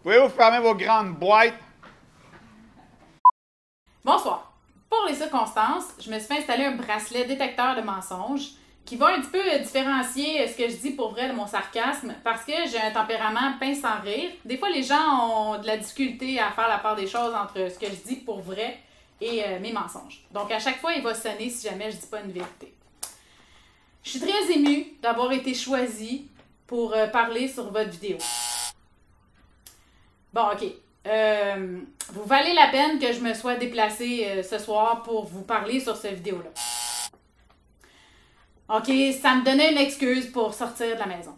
Pouvez-vous fermer vos grandes boîtes? Bonsoir. Pour les circonstances, je me suis fait installer un bracelet détecteur de mensonges qui va un petit peu différencier ce que je dis pour vrai de mon sarcasme parce que j'ai un tempérament pince sans rire. Des fois, les gens ont de la difficulté à faire la part des choses entre ce que je dis pour vrai et mes mensonges. Donc, à chaque fois, il va sonner si jamais je dis pas une vérité. Je suis très émue d'avoir été choisie pour parler sur votre vidéo. Bon, OK. Vous valez la peine que je me sois déplacée ce soir pour vous parler sur cette vidéo-là. OK, ça me donnait une excuse pour sortir de la maison.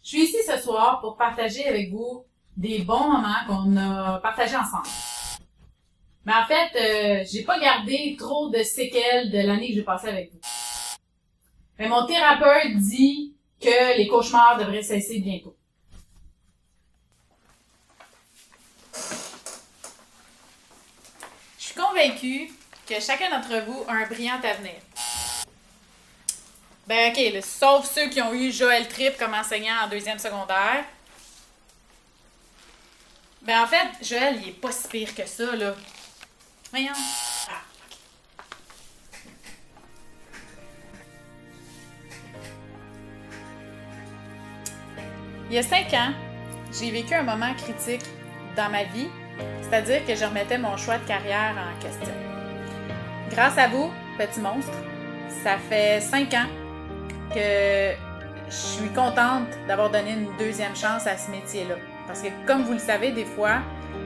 Je suis ici ce soir pour partager avec vous des bons moments qu'on a partagés ensemble. Mais en fait, j'ai pas gardé trop de séquelles de l'année que j'ai passée avec vous. Mais mon thérapeute dit que les cauchemars devraient cesser bientôt. Je suis convaincue que chacun d'entre vous a un brillant avenir. Ben ok, là, sauf ceux qui ont eu Joël Tripp comme enseignant en 2e secondaire. Ben en fait, Joël, il est pas si pire que ça, là. Voyons. Ah, ok. Il y a 5 ans, j'ai vécu un moment critique dans ma vie, c'est-à-dire que je remettais mon choix de carrière en question. Grâce à vous, petit monstre, ça fait 5 ans que je suis contente d'avoir donné une 2e chance à ce métier-là. Parce que comme vous le savez, des fois,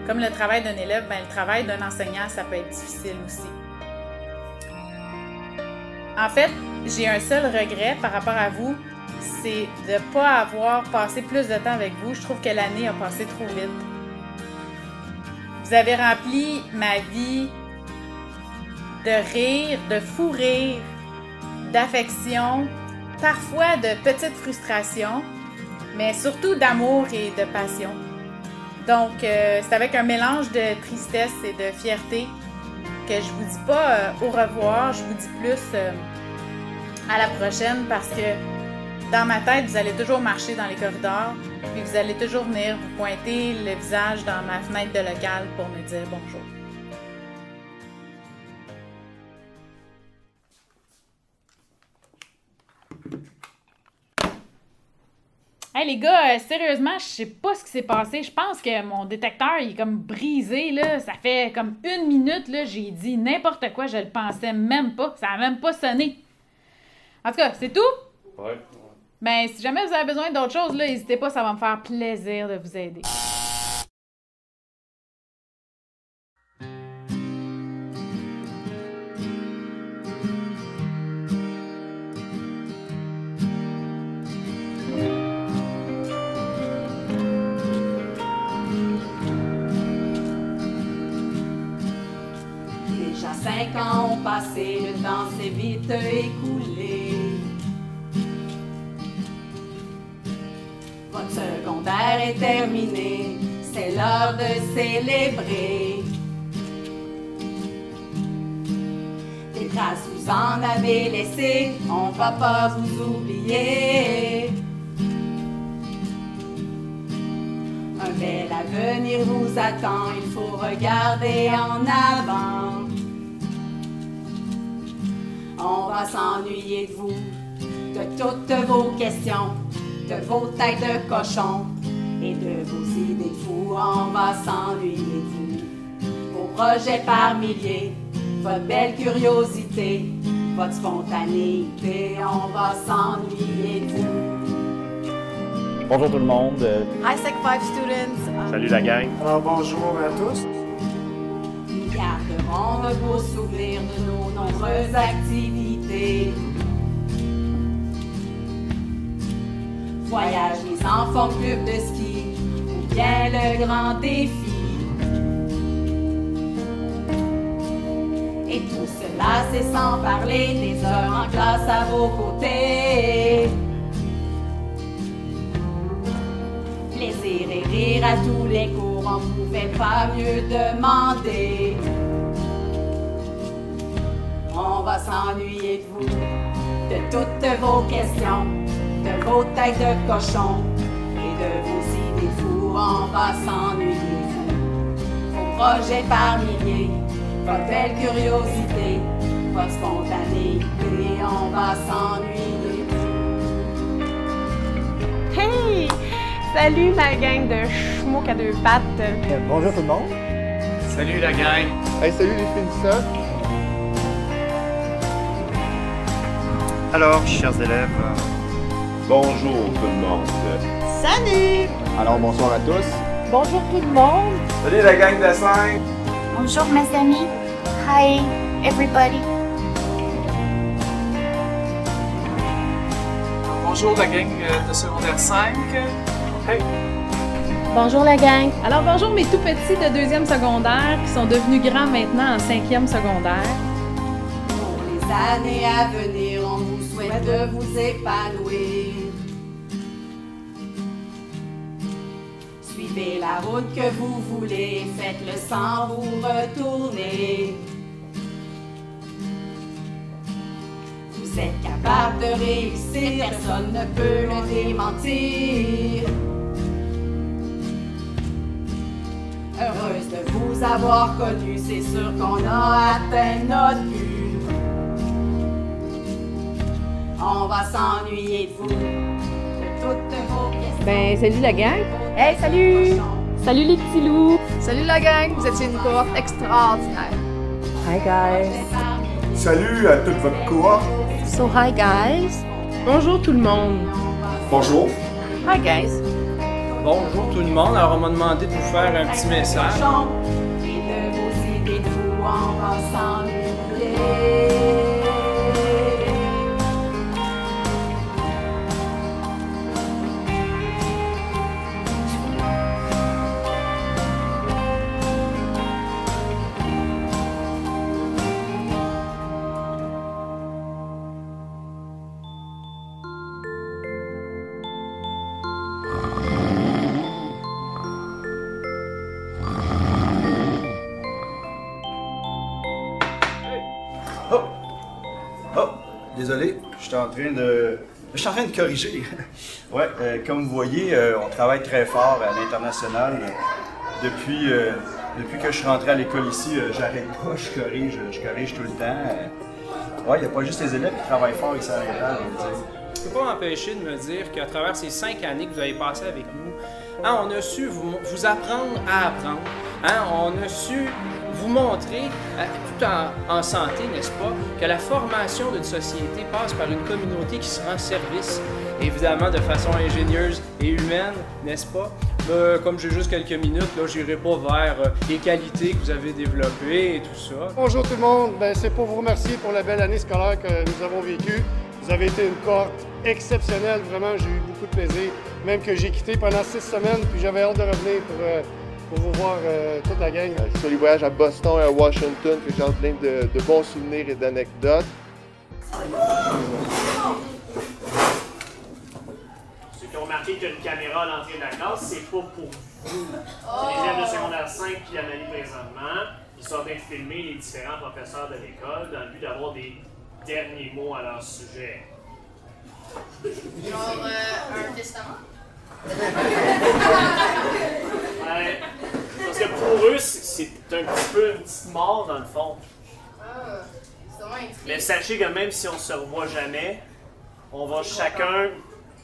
comme le travail d'un élève, ben, le travail d'un enseignant, ça peut être difficile aussi. En fait, j'ai un seul regret par rapport à vous, c'est de ne pas avoir passé plus de temps avec vous. Je trouve que l'année a passé trop vite. Vous avez rempli ma vie de rire, de fou rire, d'affection, parfois de petites frustrations, mais surtout d'amour et de passion. Donc, c'est avec un mélange de tristesse et de fierté que je vous dis pas au revoir, je vous dis plus à la prochaine parce que dans ma tête, vous allez toujours marcher dans les corridors, puis vous allez toujours venir vous pointer le visage dans ma fenêtre de local pour me dire bonjour. Hey les gars, sérieusement, je sais pas ce qui s'est passé. Je pense que mon détecteur il est comme brisé, là. Ça fait comme 1 minute, là, j'ai dit n'importe quoi, je le pensais même pas. Ça a même pas sonné. En tout cas, c'est tout? Ouais. Ben, si jamais vous avez besoin d'autre chose, là, n'hésitez pas, ça va me faire plaisir de vous aider. Déjà 5 ans ont passé, le temps s'est vite écoulé. Votre secondaire est terminé, c'est l'heure de célébrer. Des traces vous en avez laissé, on va pas vous oublier. Un bel avenir vous attend, il faut regarder en avant. On va s'ennuyer de vous, de toutes vos questions, de vos têtes de cochon et de vos idées fous. On va s'ennuyer de vous, vos projets par milliers, votre belle curiosité, votre spontanéité. On va s'ennuyer de vous. Bonjour tout le monde. Hi Sec 5 students. Salut la gang. Alors bonjour à tous. Nous garderons de beaux souvenirs de nos nombreuses activités. Voyage, les enfants, club de ski, ou bien le grand défi. Et tout cela, c'est sans parler des heures en classe à vos côtés. Plaisir et rire à tous les cours, on ne pouvait pas mieux demander. On va s'ennuyer de vous, de toutes vos questions, de vos têtes de cochon et de vos idées fous, on va s'ennuyer de vous. Vos projets par milliers, votre belle curiosité, votre spontanéité, on va s'ennuyer de vous. Hey! Salut la gang de schmook à deux pattes. Bonjour tout le monde. Salut la gang. Hey, salut les finissants. Alors, chers élèves, Bonjour tout le monde. Salut! Alors bonsoir à tous. Bonjour tout le monde. Salut la gang de 5. Bonjour mes amis. Hi everybody. Bonjour la gang de secondaire 5. Hey! Bonjour la gang. Alors bonjour mes tout petits de 2e secondaire qui sont devenus grands maintenant en 5e secondaire. Pour les années à venir, on vous souhaite de vous épanouir. Suivez la route que vous voulez, faites-le sans vous retourner. Vous êtes capable de réussir, personne ne peut le démentir. Heureuse de vous avoir connu, c'est sûr qu'on a atteint notre but. On va s'ennuyer de vous, de toutes vos questions. Ben, salut la gang. Hey, salut! Salut les petits loups. Salut la gang, vous étiez une cohorte extraordinaire. Hi guys. Salut à toute votre cohorte. So hi guys. Bonjour tout le monde. Bonjour. Hi guys. Bonjour tout le monde. Alors, on m'a demandé de vous faire un petit message. Et de vos idées de fous, on va s'ennuyer. désolé, je suis en train de corriger. Ouais, comme vous voyez, on travaille très fort à l'international. Depuis que je suis rentré à l'école ici, j'arrête pas, je corrige tout le temps. Ouais, il n'y a pas juste les élèves qui travaillent fort ici à l'interne. Je ne peux pas m'empêcher de me dire qu'à travers ces 5 années que vous avez passées avec nous, hein, on a su vous apprendre à apprendre. Hein, on a su vous montrer, tout en santé, n'est-ce pas, que la formation d'une société passe par une communauté qui se rend service, évidemment de façon ingénieuse et humaine, n'est-ce pas? Comme j'ai juste quelques minutes, là, je n'irai pas vers les qualités que vous avez développées et tout ça. Bonjour tout le monde, c'est pour vous remercier pour la belle année scolaire que nous avons vécue. Vous avez été une cohorte exceptionnelle, vraiment, j'ai eu beaucoup de plaisir, même que j'ai quitté pendant 6 semaines, puis j'avais hâte de revenir pour vous voir toute la gang. Sur les voyages à Boston et à Washington, que j'ai plein de bons souvenirs et d'anecdotes. Ceux qui ont remarqué qu'il y a une caméra à l'entrée de la classe, c'est pas pour vous. C'est les élèves de secondaire 5 qui analysent présentement. Ils sont en train de filmer les différents professeurs de l'école dans le but d'avoir des derniers mots à leur sujet. Genre un testament? Ouais, parce que pour eux, c'est un petit peu une petite mort dans le fond. C'est vraiment intriguant. Mais sachez que même si on se revoit jamais, on va chacun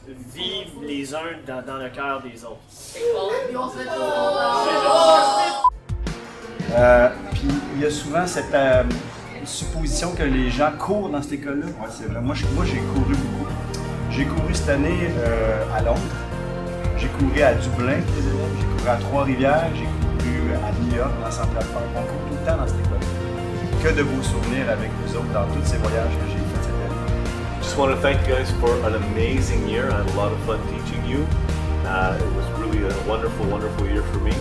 vivre les uns dans le cœur des autres. Puis il y a souvent cette supposition que les gens courent dans cette école-là. Ouais, c'est vrai. Moi, j'ai couru beaucoup. J'ai couru cette année à Londres. J'ai couru à Dublin, j'ai couru à Trois-Rivières, j'ai couru à New York, dans Central Park. On court tout le temps dans cette école. Que de beaux souvenirs avec vous autres dans tous ces voyages que j'ai faits cette année. Just want to thank you guys for an amazing year. I had a lot of fun teaching you. It was really a wonderful, wonderful year for me.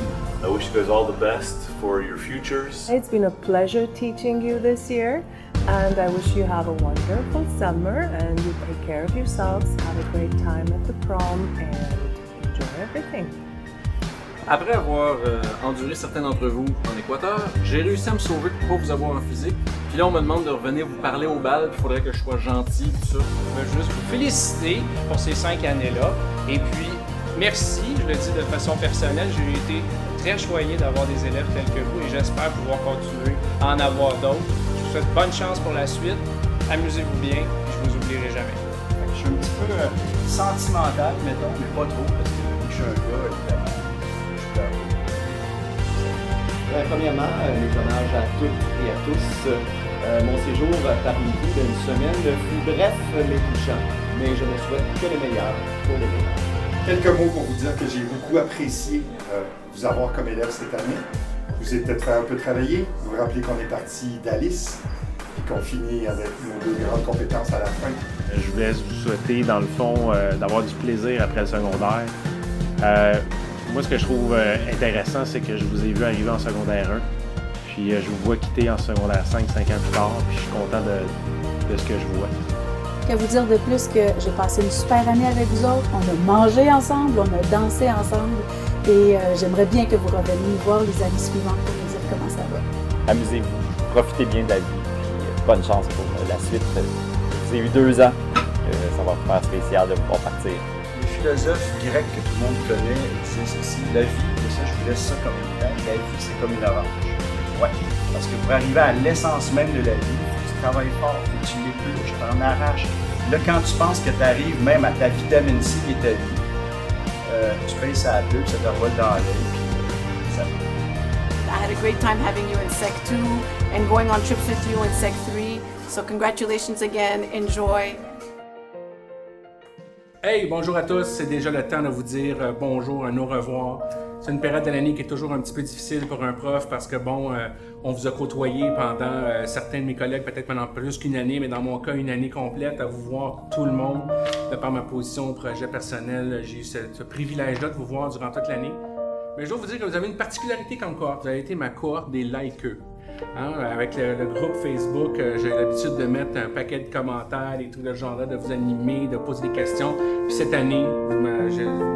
I wish you guys all the best for your futures. It's been a pleasure teaching you this year, and I wish you have a wonderful summer and you take care of yourselves, have a great time at the prom, and enjoy everything. Après avoir enduré certains d'entre vous en Équateur, j'ai réussi à me sauver pour pas vous avoir en physique. Puis là, on me demande de revenir vous parler au bal, puis il faudrait que je sois gentil, tout ça. Je veux juste vous féliciter pour ces 5 années-là. Et puis, merci, je le dis de façon personnelle, j'ai été très choyé d'avoir des élèves tels que vous et j'espère pouvoir continuer à en avoir d'autres. Je vous souhaite bonne chance pour la suite. Amusez-vous bien, je vous oublierai jamais. Je suis un petit peu sentimental, mettons, mais pas trop, parce que je suis un gars, évidemment. Premièrement, mes hommages à toutes et à tous. Mon séjour parmi vous d'une semaine fut bref mais touchant, mais je ne souhaite que le meilleur pour les meilleurs. Quelques mots pour vous dire que j'ai beaucoup apprécié vous avoir comme élève cette année. Vous avez peut-être un peu travaillé. Vous vous rappelez qu'on est parti d'Alice et qu'on finit avec nos 2 grandes compétences à la fin. Je voulais vous souhaiter, dans le fond, d'avoir du plaisir après le secondaire. Moi, ce que je trouve intéressant, c'est que je vous ai vu arriver en secondaire 1, puis je vous vois quitter en secondaire 5 ans plus tard, puis je suis content de ce que je vois. Que vous dire de plus que j'ai passé une super année avec vous autres, on a mangé ensemble, on a dansé ensemble, et j'aimerais bien que vous reveniez nous voir les années suivantes pour nous dire comment ça va. Amusez-vous, profitez bien de la vie, puis bonne chance pour la suite. Vous avez eu 2 ans, ça va vous faire spécial de pouvoir partir. Le philosophe grec que tout le monde connaît disait ceci, la vie, et ça je vous laisse ça comme une dent, la vie c'est comme une orange. Ouais, parce que pour arriver à l'essence même de la vie, il faut que tu travailles fort, il faut que tu l'épluches, tu t'en arraches. Là quand tu penses que tu arrives même à ta vitamine C qui est ta vie, tu payes ça à deux, ça te revole dans l'œil, puis ça va. I had a great time having you in Sec 2 and going on trips with you in Sec 3, so congratulations again, enjoy. Hey, bonjour à tous, c'est déjà le temps de vous dire bonjour, un au revoir. C'est une période de l'année qui est toujours un petit peu difficile pour un prof parce que bon, on vous a côtoyé pendant, certains de mes collègues peut-être pendant plus qu'une année, mais dans mon cas, une année complète à vous voir tout le monde. De par ma position au projet personnel, j'ai eu ce privilège-là de vous voir durant toute l'année. Mais je dois vous dire que vous avez une particularité comme cohorte, vous avez été ma cohorte des likeux. Hein, avec le groupe Facebook, j'ai l'habitude de mettre un paquet de commentaires, des trucs de ce genre-là, de vous animer, de poser des questions. Puis cette année,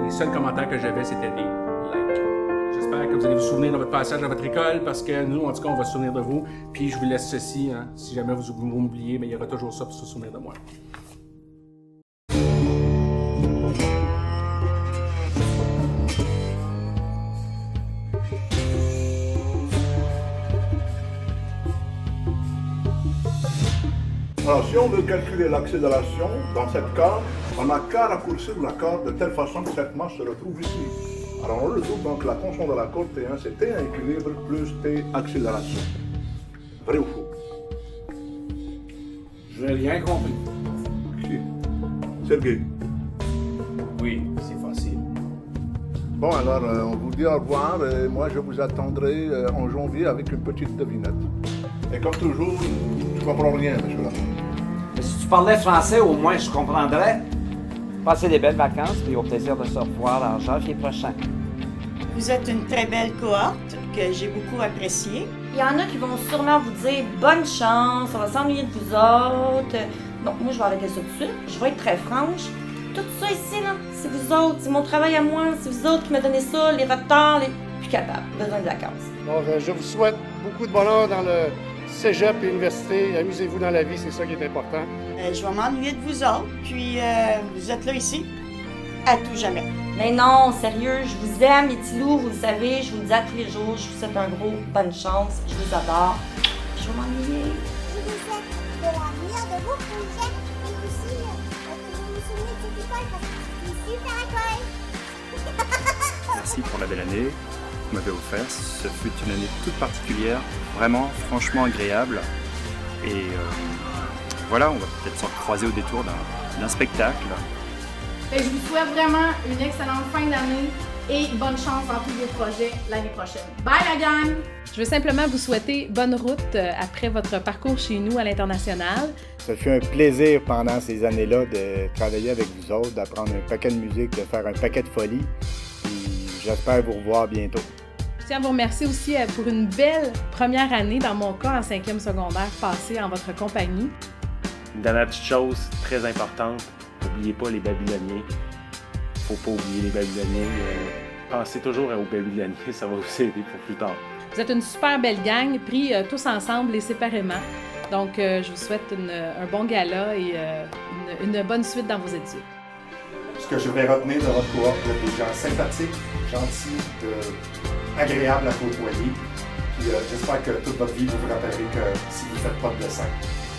les seuls commentaires que j'avais, c'était des likes. J'espère que vous allez vous souvenir de votre passage à votre école, parce que nous, en tout cas, on va se souvenir de vous. Puis je vous laisse ceci, hein, si jamais vous m'oubliez, mais il y aura toujours ça pour se souvenir de moi. Alors, si on veut calculer l'accélération, dans cette carte, on n'a qu'à raccourcir la carte de telle façon que cette masse se retrouve ici. Alors, on résout donc la constant de la corde T1, c'est T équilibre plus T accélération. Vrai ou faux? Je n'ai rien compris. Si. Sergei? Oui, c'est facile. Bon, alors, on vous dit au revoir et moi, je vous attendrai en janvier avec une petite devinette. Et comme toujours, je comprends rien, monsieur Lafont. Mais si tu parlais français, au moins je comprendrais. Passez des belles vacances et au plaisir de se revoir en janvier prochain. Vous êtes une très belle cohorte que j'ai beaucoup appréciée. Il y en a qui vont sûrement vous dire bonne chance, on va s'ennuyer de vous autres. Donc moi je vais arrêter ça tout de suite. Je vais être très franche. Tout ça ici, là, c'est vous autres, c'est mon travail à moi, c'est vous autres qui me donnez ça, les retards, les... Plus capable, besoin de vacances. Donc je vous souhaite beaucoup de bonheur dans le cégep et l'université. Amusez-vous dans la vie, c'est ça qui est important. Je vais m'ennuyer de vous autres, puis vous êtes là ici, à tout jamais. Mais non, sérieux, je vous aime, les petits loups, vous le savez, je vous le dis à tous les jours, je vous souhaite un gros bonne chance, je vous adore, je vais m'ennuyer. Je vous souhaite de la meilleure de vos projets et aussi que vous vous souvenez de cette école parce que c'est une super école. Merci pour la belle année que vous m'avez offerte. Ce fut une année toute particulière, vraiment, franchement agréable. Et voilà, on va peut-être se recroiser au détour d'un spectacle. Je vous souhaite vraiment une excellente fin d'année et bonne chance dans tous vos projets l'année prochaine. Bye la gang! Je veux simplement vous souhaiter bonne route après votre parcours chez nous à l'international. Ça fut un plaisir pendant ces années-là de travailler avec vous autres, d'apprendre un paquet de musique, de faire un paquet de folies. J'espère vous revoir bientôt. Je tiens à vous remercier aussi pour une belle première année, dans mon cas en 5e secondaire, passée en votre compagnie. Une dernière petite chose très importante, n'oubliez pas les Babyloniens. Faut pas oublier les Babyloniens. pensez toujours au bébé de l'année, ça va vous aider pour plus tard. Vous êtes une super belle gang, pris tous ensemble et séparément. Donc, je vous souhaite un bon gala et une bonne suite dans vos études. Ce que je vais retenir de votre cohorte, vous êtes des gens sympathiques, gentils, agréables à côtoyer. Puis j'espère que toute votre vie, vous vous rappellerez que si vous ne faites pas de dessin,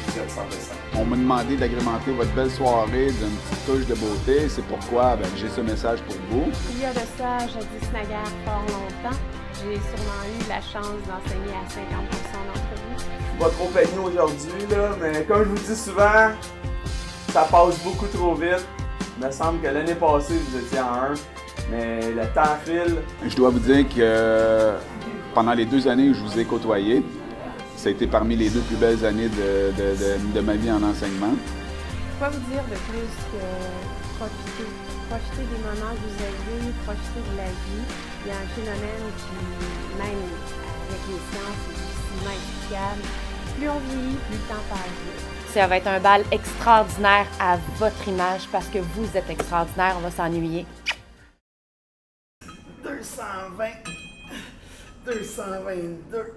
vous êtes sans dessin. On m'a demandé d'agrémenter votre belle soirée d'une petite touche de beauté. C'est pourquoi j'ai ce message pour vous. Il y a de ça, jadis naguère, fort longtemps, j'ai sûrement eu la chance d'enseigner à 50% d'entre vous. Je suis pas trop peigné aujourd'hui, là, mais comme je vous dis souvent, ça passe beaucoup trop vite. Il me semble que l'année passée, vous étiez en 1, mais le temps file. Je dois vous dire que pendant les 2 années où je vous ai côtoyé, ça a été parmi les 2 plus belles années de ma vie en enseignement. Quoi vous dire de plus que profiter? Profiter des moments que vous avez, profiter de la vie. Il y a un phénomène qui, même avec les sciences, est difficilement explicable. Plus on vieillit, plus le temps passe vite. Ça va être un bal extraordinaire à votre image parce que vous êtes extraordinaire, on va s'ennuyer. 220, 222,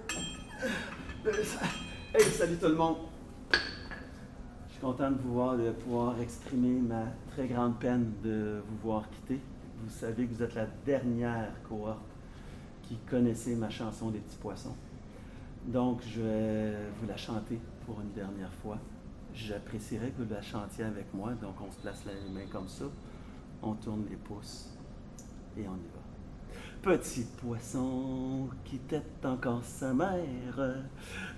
200. Hey, salut tout le monde! Je suis content de vous voir, de pouvoir exprimer ma très grande peine de vous voir quitter. Vous savez que vous êtes la dernière cohorte qui connaissait ma chanson des petits poissons. Donc, je vais vous la chanter pour une dernière fois. J'apprécierais que vous la chantiez avec moi. Donc, on se place les mains comme ça. On tourne les pouces et on y va. Petit poisson qui tête encore sa mère.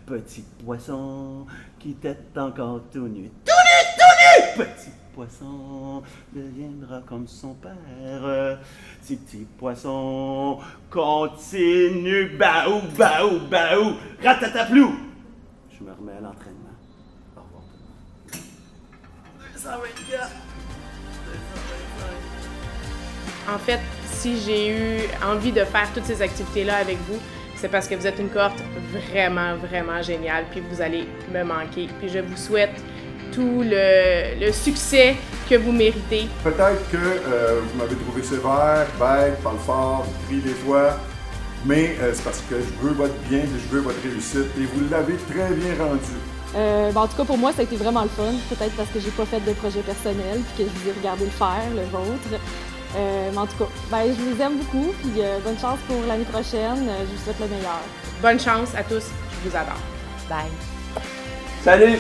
Petit poisson qui tête encore tout nu. Tout nu, tout nu! Petit poisson deviendra comme son père. Petit poisson continue. Baou, baou, baou. Ratataplou! Je me remets à l'entraînement. Au revoir tout le monde. 224. 225. En fait, si j'ai eu envie de faire toutes ces activités-là avec vous, c'est parce que vous êtes une cohorte vraiment, vraiment géniale, puis vous allez me manquer. Puis je vous souhaite tout le succès que vous méritez. Peut-être que vous m'avez trouvé sévère, bête, parle fort, crie des fois, mais c'est parce que je veux votre bien, je veux votre réussite, et vous l'avez très bien rendu. En tout cas, pour moi, ça a été vraiment le fun. Peut-être parce que j'ai pas fait de projet personnel, puis que je vous ai regardé le faire, le vôtre. Mais en tout cas, je vous aime beaucoup, puis bonne chance pour l'année prochaine. Je vous souhaite le meilleur. Bonne chance à tous, je vous adore. Bye. Salut!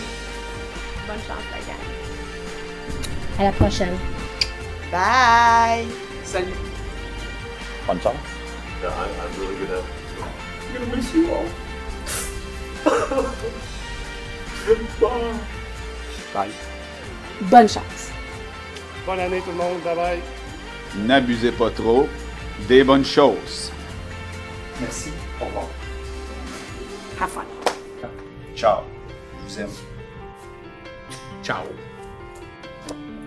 Bonne chance, la gang. À la prochaine. Bye! Salut! Bonne chance. Yeah, I'm really gonna miss you all. Goodbye. Bye. Bonne chance. Bonne année tout le monde, bye bye. N'abusez pas trop des bonnes choses. Merci. Au revoir. Have fun. Ciao. Je vous aime. Ciao.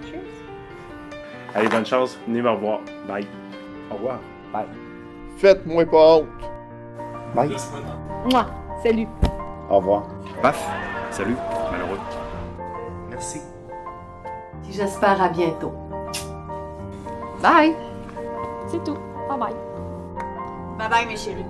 Cheers. Allez, bonne chance. Venez me revoir. Bye. Au revoir. Bye. Faites-moi pas honte. Bye. Moi, salut. Au revoir. Paf. Salut. Malheureux. Merci. J'espère à bientôt. Bye. C'est tout. Bye bye. Bye bye, mes chéris.